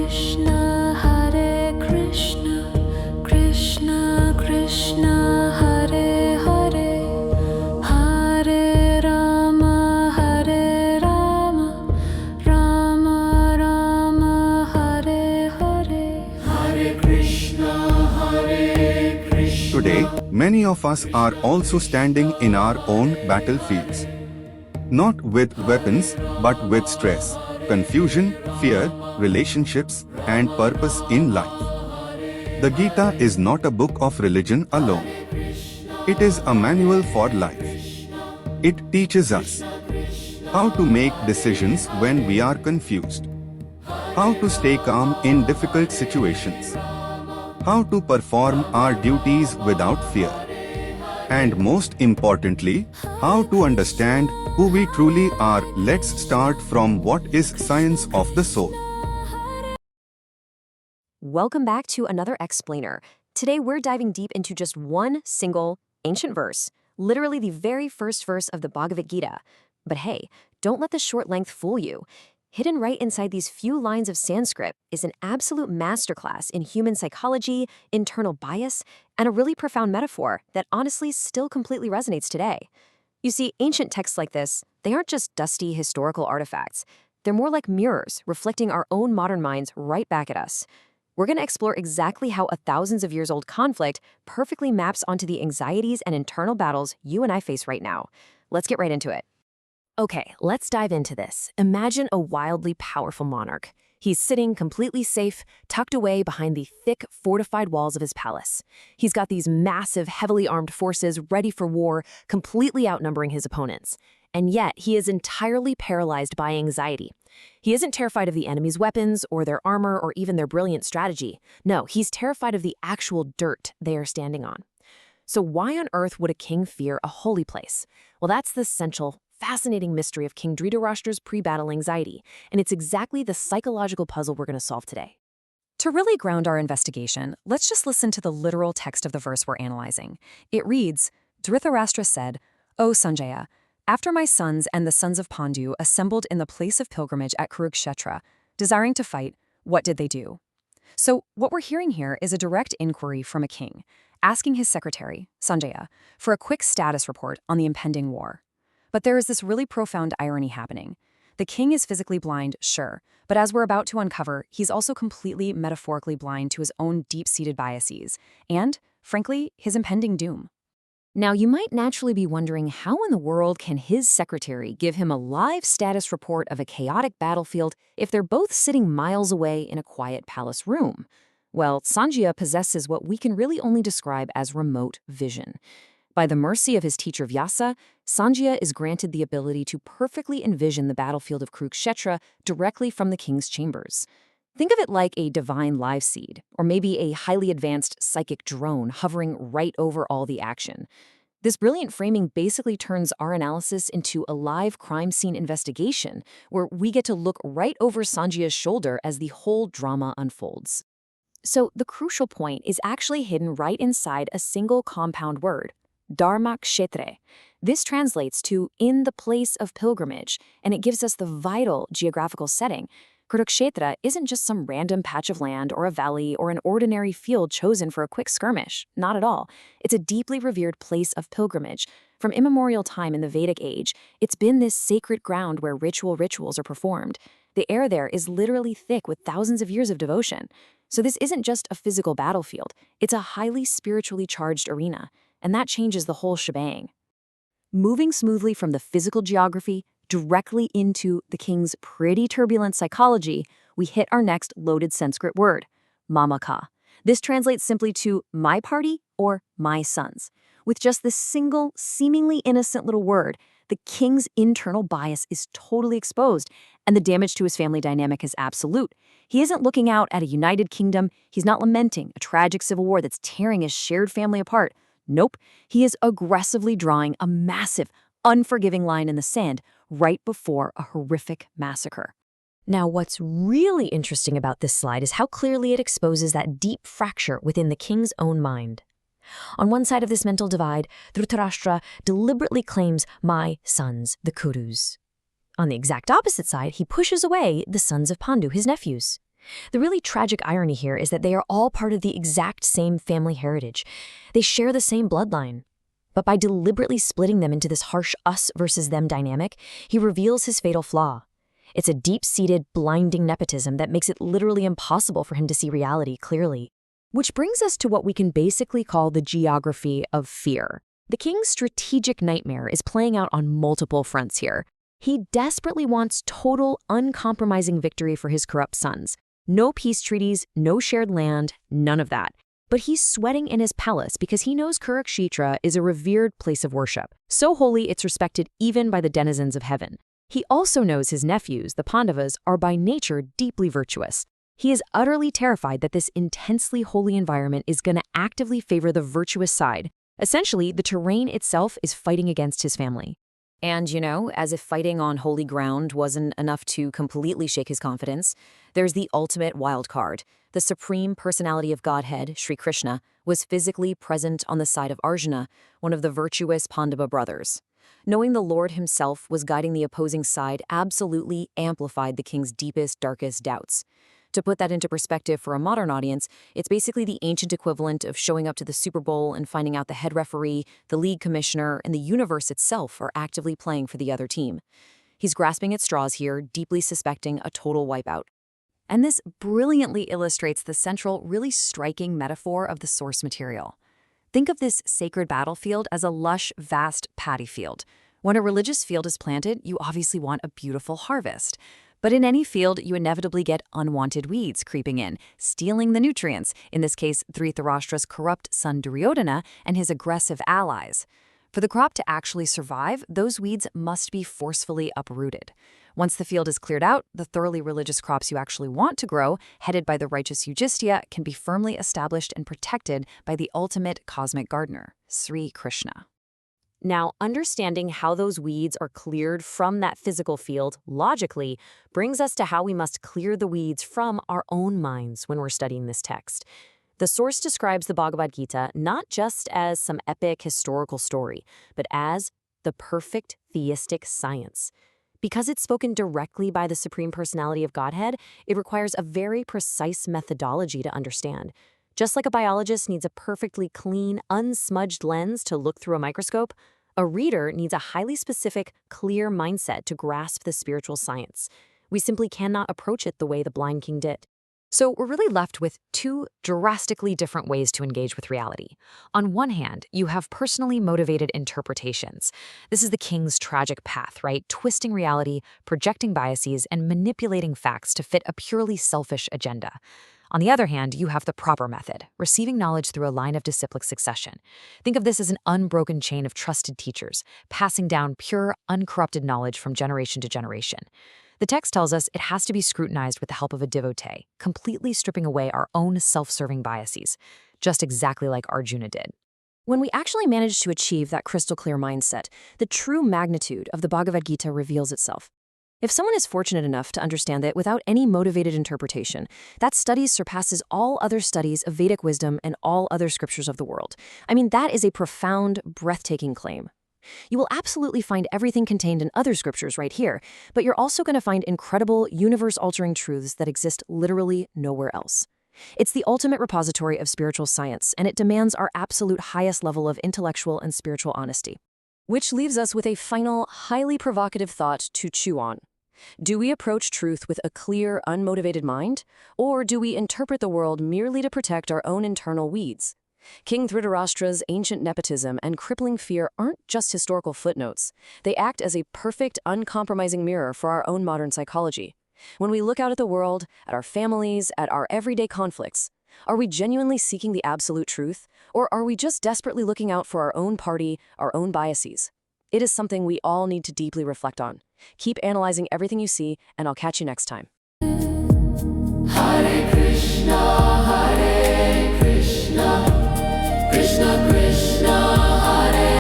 Krishna, Hare Krishna, Krishna Krishna, Hare Hare, Hare Rama, Hare Rama, Rama Rama, Hare Hare, Hare Krishna, Hare Krishna. Today, many of us are also standing in our own battlefields. Not with weapons, but with stress, confusion, fear, relationships, and purpose in life. The Gita is not a book of religion alone. It is a manual for life. It teaches us how to make decisions when we are confused, how to stay calm in difficult situations, how to perform our duties without fear, and most importantly, how to understand who we truly are. Let's start from what is science of the soul. Welcome back to another explainer. Today we're diving deep into just one single ancient verse, literally the very first verse of the Bhagavad Gita. But hey, don't let the short length fool you. Hidden right inside these few lines of Sanskrit is an absolute masterclass in human psychology, internal bias, and a really profound metaphor that honestly still completely resonates today. You see, ancient texts like this, they aren't just dusty historical artifacts. They're more like mirrors reflecting our own modern minds right back at us. We're going to explore exactly how a thousands of years old conflict perfectly maps onto the anxieties and internal battles you and I face right now. Let's get right into it. Okay, let's dive into this. Imagine a wildly powerful monarch. He's sitting completely safe, tucked away behind the thick, fortified walls of his palace. He's got these massive, heavily armed forces ready for war, completely outnumbering his opponents. And yet, he is entirely paralyzed by anxiety. He isn't terrified of the enemy's weapons or their armor or even their brilliant strategy. No, he's terrified of the actual dirt they are standing on. So why on earth would a king fear a holy place? Well, that's the essential, fascinating mystery of King Dhritarashtra's pre-battle anxiety, and it's exactly the psychological puzzle we're going to solve today. To really ground our investigation, let's just listen to the literal text of the verse we're analyzing. It reads, Dhritarashtra said, "O Sanjaya, after my sons and the sons of Pandu assembled in the place of pilgrimage at Kurukshetra, desiring to fight, what did they do?" So what we're hearing here is a direct inquiry from a king, asking his secretary, Sanjaya, for a quick status report on the impending war. But there is this really profound irony happening. The king is physically blind, sure, but as we're about to uncover, he's also completely metaphorically blind to his own deep-seated biases and, frankly, his impending doom. Now, you might naturally be wondering how in the world can his secretary give him a live status report of a chaotic battlefield if they're both sitting miles away in a quiet palace room? Well, Sanjaya possesses what we can really only describe as remote vision. By the mercy of his teacher Vyasa, Sanjaya is granted the ability to perfectly envision the battlefield of Kurukshetra directly from the king's chambers. Think of it like a divine live seed, or maybe a highly advanced psychic drone hovering right over all the action. This brilliant framing basically turns our analysis into a live crime scene investigation, where we get to look right over Sanjaya's shoulder as the whole drama unfolds. So the crucial point is actually hidden right inside a single compound word, Dharma Kshetre. This translates to in the place of pilgrimage, and it gives us the vital geographical setting. Kurukshetra isn't just some random patch of land or a valley or an ordinary field chosen for a quick skirmish. Not at all. It's a deeply revered place of pilgrimage. From immemorial time in the Vedic age, it's been this sacred ground where rituals are performed. The air there is literally thick with thousands of years of devotion. So this isn't just a physical battlefield. It's a highly spiritually charged arena. And that changes the whole shebang. Moving smoothly from the physical geography directly into the king's pretty turbulent psychology, we hit our next loaded Sanskrit word, mamaka. This translates simply to my party or my sons. With just this single, seemingly innocent little word, the king's internal bias is totally exposed, and the damage to his family dynamic is absolute. He isn't looking out at a united kingdom. He's not lamenting a tragic civil war that's tearing his shared family apart. Nope, he is aggressively drawing a massive, unforgiving line in the sand right before a horrific massacre. Now, what's really interesting about this slide is how clearly it exposes that deep fracture within the king's own mind. On one side of this mental divide, Dhritarashtra deliberately claims my sons, the Kurus. On the exact opposite side, he pushes away the sons of Pandu, his nephews. The really tragic irony here is that they are all part of the exact same family heritage. They share the same bloodline. But by deliberately splitting them into this harsh us versus them dynamic, he reveals his fatal flaw. It's a deep-seated, blinding nepotism that makes it literally impossible for him to see reality clearly. Which brings us to what we can basically call the geography of fear. The king's strategic nightmare is playing out on multiple fronts here. He desperately wants total, uncompromising victory for his corrupt sons. No peace treaties, no shared land, none of that. But he's sweating in his palace because he knows Kurukshetra is a revered place of worship, so holy it's respected even by the denizens of heaven. He also knows his nephews, the Pandavas, are by nature deeply virtuous. He is utterly terrified that this intensely holy environment is going to actively favor the virtuous side. Essentially, the terrain itself is fighting against his family. And, as if fighting on holy ground wasn't enough to completely shake his confidence, there's the ultimate wild card. The supreme personality of Godhead, Sri Krishna, was physically present on the side of Arjuna, one of the virtuous Pandava brothers. Knowing the Lord himself was guiding the opposing side absolutely amplified the king's deepest, darkest doubts. To put that into perspective for a modern audience, it's basically the ancient equivalent of showing up to the Super Bowl and finding out the head referee, the league commissioner, and the universe itself are actively playing for the other team. He's grasping at straws here, deeply suspecting a total wipeout. And this brilliantly illustrates the central, really striking metaphor of the source material. Think of this sacred battlefield as a lush, vast paddy field. When a religious field is planted, you obviously want a beautiful harvest. But in any field, you inevitably get unwanted weeds creeping in, stealing the nutrients, in this case, Dhritarashtra's corrupt son Duryodhana and his aggressive allies. For the crop to actually survive, those weeds must be forcefully uprooted. Once the field is cleared out, the thoroughly religious crops you actually want to grow, headed by the righteous Yudhisthira, can be firmly established and protected by the ultimate cosmic gardener, Sri Krishna. Now, understanding how those weeds are cleared from that physical field, logically, brings us to how we must clear the weeds from our own minds when we're studying this text. The source describes the Bhagavad Gita not just as some epic historical story, but as the perfect theistic science. Because it's spoken directly by the Supreme Personality of Godhead, it requires a very precise methodology to understand. Just like a biologist needs a perfectly clean, unsmudged lens to look through a microscope, a reader needs a highly specific, clear mindset to grasp the spiritual science. We simply cannot approach it the way the blind king did. So we're really left with two drastically different ways to engage with reality. On one hand, you have personally motivated interpretations. This is the king's tragic path, right? Twisting reality, projecting biases, and manipulating facts to fit a purely selfish agenda. On the other hand, you have the proper method, receiving knowledge through a line of disciplic succession. Think of this as an unbroken chain of trusted teachers, passing down pure, uncorrupted knowledge from generation to generation. The text tells us it has to be scrutinized with the help of a devotee, completely stripping away our own self-serving biases, just exactly like Arjuna did. When we actually manage to achieve that crystal-clear mindset, the true magnitude of the Bhagavad Gita reveals itself. If someone is fortunate enough to understand it without any motivated interpretation, that study surpasses all other studies of Vedic wisdom and all other scriptures of the world. I mean, that is a profound, breathtaking claim. You will absolutely find everything contained in other scriptures right here, but you're also going to find incredible, universe-altering truths that exist literally nowhere else. It's the ultimate repository of spiritual science, and it demands our absolute highest level of intellectual and spiritual honesty. Which leaves us with a final, highly provocative thought to chew on. Do we approach truth with a clear, unmotivated mind, or do we interpret the world merely to protect our own internal weeds? King Dhritarashtra's ancient nepotism and crippling fear aren't just historical footnotes. They act as a perfect, uncompromising mirror for our own modern psychology. When we look out at the world, at our families, at our everyday conflicts, are we genuinely seeking the absolute truth, or are we just desperately looking out for our own party, our own biases? It is something we all need to deeply reflect on. Keep analyzing everything you see, and I'll catch you next time. Hare Krishna, Krishna Krishna